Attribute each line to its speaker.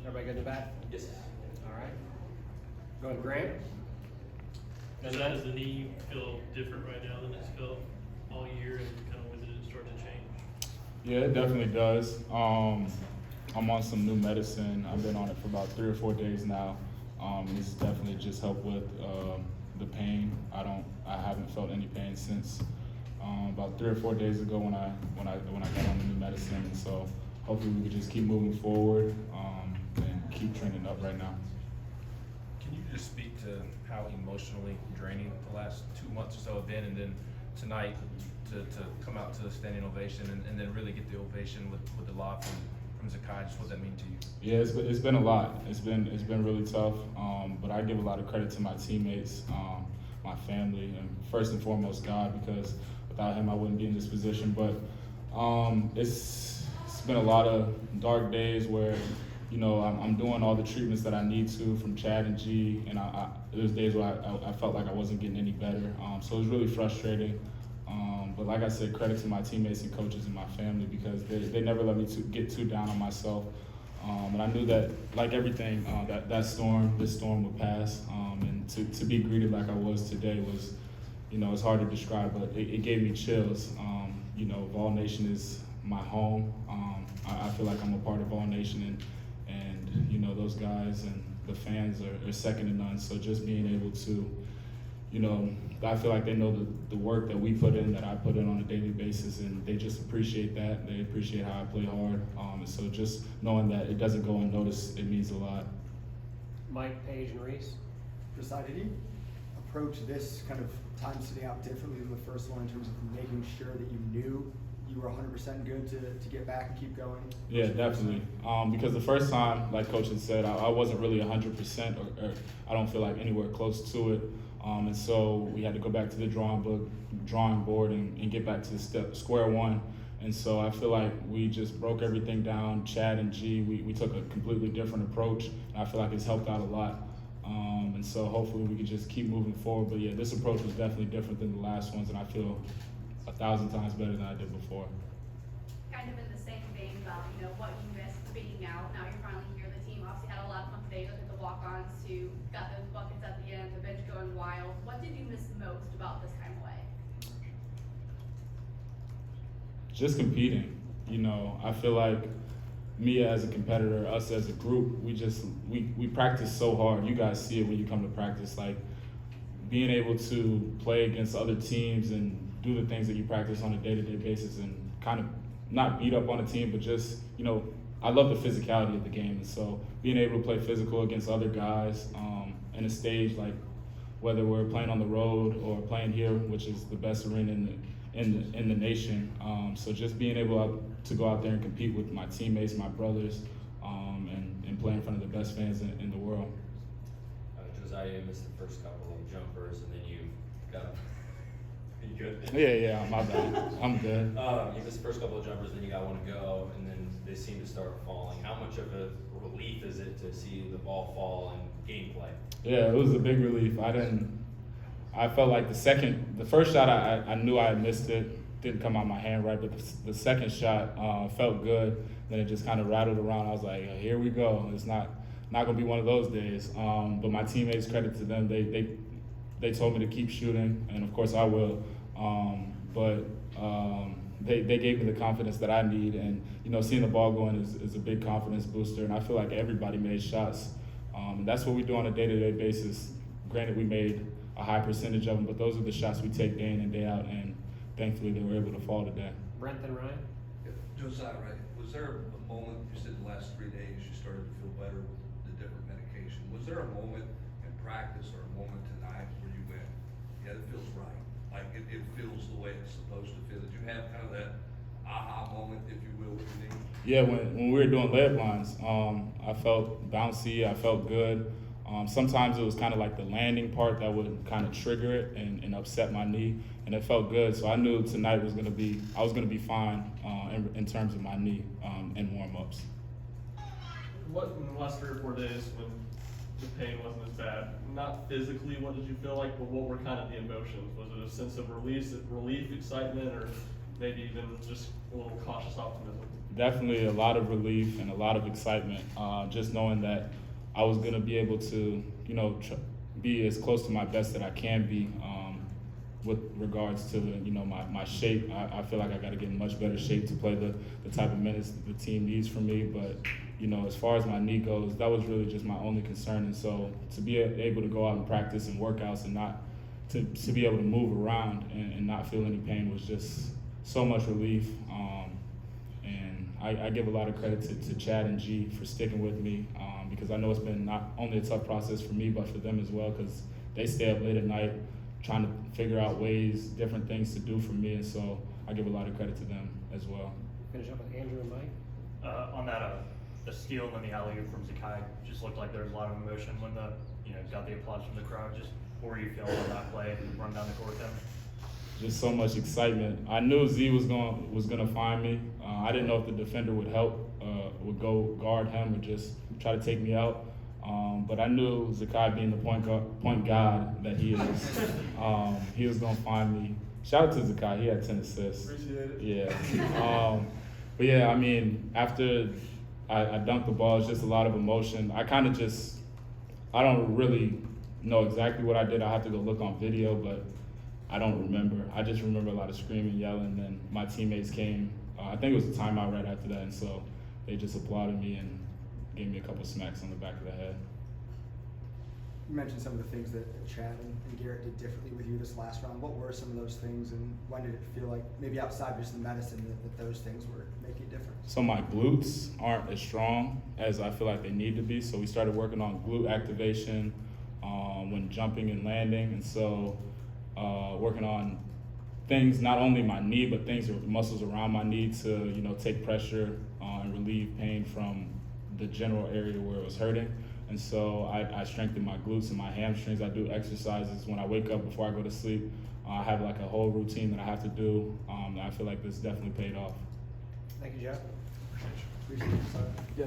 Speaker 1: Everybody good in the back?
Speaker 2: Yes.
Speaker 1: All right. Go ahead, Grant.
Speaker 3: Does the knee feel different right now than it's felt all year, and kind of when did it start to change?
Speaker 4: Yeah, it definitely does. I'm on some new medicine. I've been on it for about 3 or 4 days now. This definitely just helped with the pain. I haven't felt any pain since about 3 or 4 days ago when I got on the new medicine. And so hopefully we can just keep moving forward and keep trending up right now.
Speaker 2: Can you just speak to how emotionally draining the last 2 months or so have been, and then tonight to come out to a standing ovation and then really get the ovation with the lob from Zakai? Just what that mean to you?
Speaker 4: Yeah, it's been a lot. It's been really tough, but I give a lot of credit to my teammates, my family, and first and foremost God, because without him I wouldn't be in this position. But it's been a lot of dark days where, you know, I'm doing all the treatments that I need to from Chad and G, and there's days where I felt like I wasn't getting any better. So it was really frustrating. But like I said, credit to my teammates and coaches and my family, because they never let me get too down on myself. And I knew that, like everything, this storm would pass. And to be greeted like I was today was, you know, it's hard to describe, but it gave me chills. You know, Vol Nation is my home. I feel like I'm a part of Vol Nation, and you know, those guys and the fans are second to none. So just being able to, you know, I feel like they know the work that we put in, that I put in on a daily basis, and they just appreciate that. They appreciate how I play hard. And so just knowing that it doesn't go unnoticed, it means a lot.
Speaker 1: Mike, Paige, and Reese.
Speaker 5: Josiah, did you approach this kind of time sitting out differently than the first one in terms of making sure that you knew you were 100% good to get back and keep going?
Speaker 4: Yeah, definitely. Because the first time, like Coach had said, I wasn't really 100%, or I don't feel like anywhere close to it. And so we had to go back to the drawing board and get back to square one. And so I feel like we just broke everything down. Chad and G, we took a completely different approach, and I feel like it's helped out a lot. And so hopefully we can just keep moving forward. But yeah, this approach was definitely different than the last ones, and I feel 1,000 times better than I did before.
Speaker 6: Kind of in the same vein about, you know, what you missed being out. Now you're finally here. The team obviously had a lot of fun today. Look at the walk-ons who got those buckets at the end, the bench going wild. What did you miss most about this time away?
Speaker 4: Just competing. You know, I feel like me as a competitor, us as a group, we practice so hard. You guys see it when you come to practice, like being able to play against other teams and do the things that you practice on a day-to-day basis, and kind of not beat up on a team, but just, you know, I love the physicality of the game. And so being able to play physical against other guys in a stage, like whether we're playing on the road or playing here, which is the best arena in the nation. So just being able to go out there and compete with my teammates, my brothers, and play in front of the best fans in the world.
Speaker 7: Josiah, you missed the first couple of jumpers, and then you got. You good?
Speaker 4: Yeah, my bad. I'm good.
Speaker 7: You missed the first couple of jumpers, then you got one to go, and then they seem to start falling. How much of a relief is it to see the ball fall in gameplay? Yeah,
Speaker 4: it was a big relief. I felt like the first shot I knew I had missed it, didn't come out my hand right, but the second shot felt good. Then it just kind of rattled around. I was like, here we go. It's not gonna be one of those days. But my teammates, credit to them, they told me to keep shooting, and of course I will. They gave me the confidence that I need, and you know, seeing the ball going is a big confidence booster. And I feel like everybody made shots, and that's what we do on a day-to-day basis. Granted, we made a high percentage of them, but those are the shots we take day in and day out, and thankfully they were able to fall today.
Speaker 1: Brent and Ryan.
Speaker 8: Josiah, right? Was there a moment, you said the last 3 days you started to feel better with the different medication? Was there a moment in practice or a moment tonight where you went, yeah, it feels right? Like it feels the way it's supposed to feel? Did you have kind of that aha moment, if you will, with your knee?
Speaker 4: Yeah, when we were doing layup lines, I felt bouncy, I felt good. Sometimes it was kind of like the landing part that would kind of trigger it and upset my knee, and it felt good. So I knew tonight I was gonna be fine in terms of my knee and warm-ups.
Speaker 3: What in the last 3 or 4 days, when the pain wasn't as bad, not physically, what did you feel like, but what were kind of the emotions? Was it a sense of relief, excitement, or maybe even just a little cautious optimism?
Speaker 4: definitely a lot of relief and a lot of excitement. Just knowing that I was gonna be able to, be as close to my best that I can be. With regards to my shape, I feel like I got to get in much better shape to play the type of minutes the team needs from me. But as far as my knee goes, that was really just my only concern. And so to be able to go out and practice and workouts and not to be able to move around and not feel any pain was just so much relief. And I give a lot of credit to Chad and G for sticking with me because I know it's been not only a tough process for me but for them as well, because they stay up late at night trying to figure out ways, different things to do for me, and so I give a lot of credit to them as well.
Speaker 1: Finish up with Andrew and Mike.
Speaker 9: On that, the steal and then the alley-oop from Zakai just looked like there was a lot of emotion when got the applause from the crowd. Just what were you feeling on that play and run down the court then?
Speaker 4: Just so much excitement. I knew Z was gonna find me. I didn't know if the defender would help, would go guard him or just try to take me out. But I knew Zakai, being the point guard that he is, he was gonna find me. Shout out to Zakai, he had 10 assists.
Speaker 3: Appreciate it.
Speaker 4: Yeah. But yeah, I mean, after I dunked the ball, it's just a lot of emotion. I don't really know exactly what I did. I have to go look on video, but I don't remember. I just remember a lot of screaming, yelling, and my teammates came. I think it was a timeout right after that, and so they just applauded me and gave me a couple smacks on the back of the head.
Speaker 5: You mentioned some of the things that Chad and Garrett did differently with you this last round. What were some of those things, and when did it feel like, maybe outside just the medicine, that those things were making a difference?
Speaker 4: So my glutes aren't as strong as I feel like they need to be, so we started working on glute activation when jumping and landing, and so working on things, not only my knee, but muscles around my knee to take pressure and relieve pain from the general area where it was hurting. And so I strengthen my glutes and my hamstrings. I do exercises when I wake up before I go to sleep. I have like a whole routine that I have to do. And I feel like this definitely paid off.
Speaker 1: Thank you, Jeff.
Speaker 5: Appreciate it. Yes.